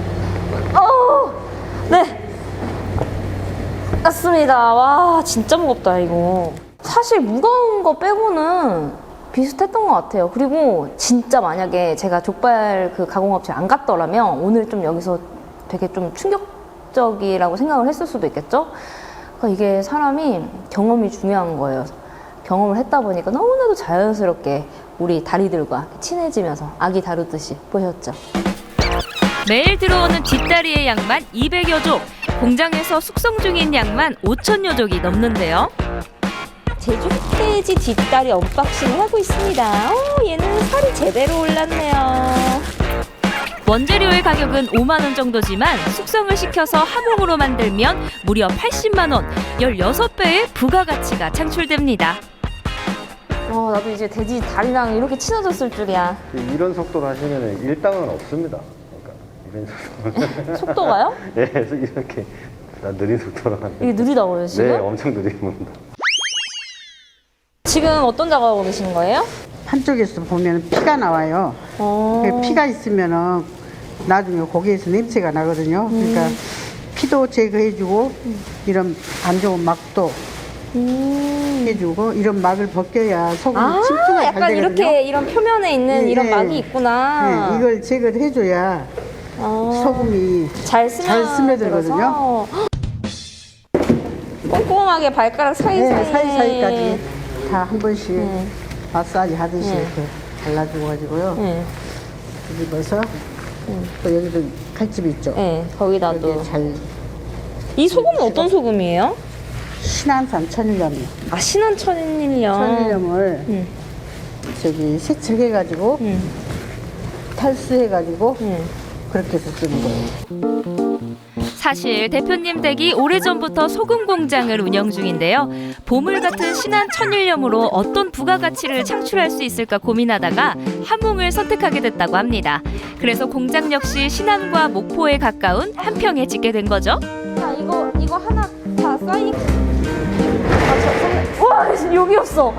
네. 맞습니다. 와, 진짜 무겁다 이거. 사실 무거운 거 빼고는 비슷했던 것 같아요. 그리고 진짜 만약에 제가 족발 그 가공업체 안 갔더라면 오늘 좀 여기서 되게 좀 충격적이라고 생각을 했을 수도 있겠죠? 그러니까 이게 사람이 경험이 중요한 거예요. 경험을 했다 보니까 너무나도 자연스럽게 우리 다리들과 친해지면서 아기 다루듯이 보셨죠? 매일 들어오는 뒷다리의 양만 200여 족, 공장에서 숙성 중인 양만 5,000여 족이 넘는데요. 제주 흑돼지 뒷다리 언박싱을 하고 있습니다. 얘는 살이 제대로 올랐네요. 원재료의 가격은 5만 원 정도지만 숙성을 시켜서 하몽으로 만들면 무려 80만 원, 16배의 부가가치가 창출됩니다. 나도 이제 돼지 다리랑 이렇게 친해졌을 줄이야. 이런 속도로 하시면 일당은 없습니다. 그러니까 이런 속도가요? 네, 그래서 이렇게 다 느린 속도로 하는. 이게 느리다고요, 지금? 네, 엄청 느립니다. 지금 어떤 작업하고 계신 거예요? 한쪽에서 보면 피가 나와요. 피가 있으면은 나중에 고기에서 냄새가 나거든요. 그러니까 피도 제거해주고 이런 안 좋은 막도 해주고 이런 막을 벗겨야 소금이 침투가 잘 약간 되거든요. 이렇게 이런 표면에 있는 이런 막이 있구나. 네, 이걸 제거를 해줘야 소금이 잘 스며들거든요. 꼼꼼하게 발가락 사이사이에 사이사이까지 다 한 번씩 마사지 하듯이 이렇게 발라주고 가지고요. 뒤집어서 또 여기도 칼집이 있죠. 네, 거기다도 잘. 이 소금은 어떤 소금이에요? 신안산 천일염이요. 아, 신안 천일염. 천일염을 저기 세척해가지고 탈수해가지고 그렇게 해서 쓰는 거예요. 사실 대표님 댁이 오래전부터 소금 공장을 운영 중인데요. 보물 같은 신안 천일염으로 어떤 부가가치를 창출할 수 있을까 고민하다가 하몽을 선택하게 됐다고 합니다. 그래서 공장 역시 신안과 목포에 가까운 한평에 짓게 된 거죠. 야, 이거 하나 다 사인. 와, 여기였어.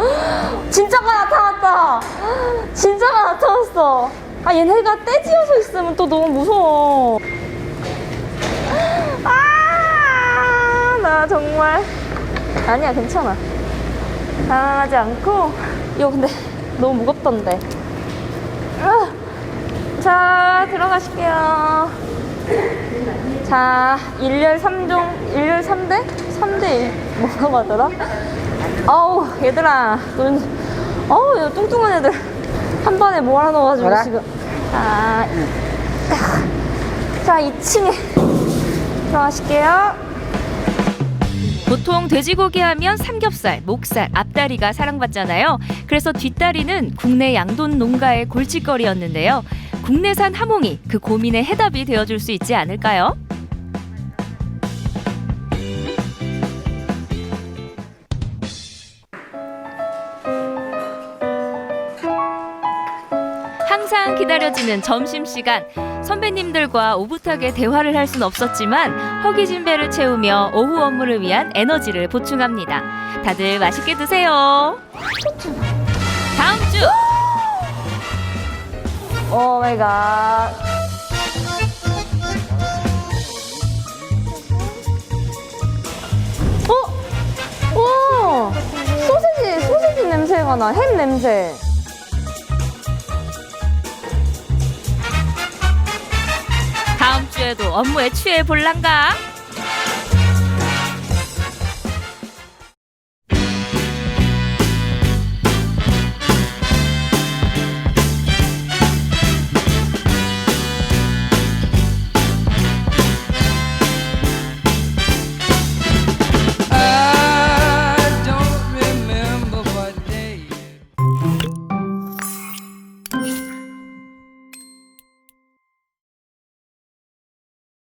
진짜가 나타났다. 진짜가 나타났어. 아, 얘네가 떼지어서 있으면 또 너무 무서워. 나 정말 아니야, 괜찮아. 당황하지 않고. 이거 근데 너무 무겁던데. 자, 들어가실게요. 자, 1열 3종, 1열 3대? 3대 1 뭐라고 하더라? 아우, 얘들아, 어우, 이 뚱뚱한 애들 한 번에 몰아넣어가지고 뭐라? 지금. 자, 2층에 들어가실게요. 보통 돼지고기 하면 삼겹살, 목살, 앞다리가 사랑받잖아요. 그래서 뒷다리는 국내 양돈 농가의 골칫거리였는데요. 국내산 하몽이 그 고민의 해답이 되어줄 수 있지 않을까요? 항상 기다려지는 점심시간. 선배님들과 오붓하게 대화를 할 순 없었지만 허기진 배를 채우며 오후 업무를 위한 에너지를 보충합니다. 다들 맛있게 드세요. 다음 주! 오 마이 갓. 오! 소세지 냄새가 나. 햄 냄새. 다음 주에도 업무에 취해 볼란가?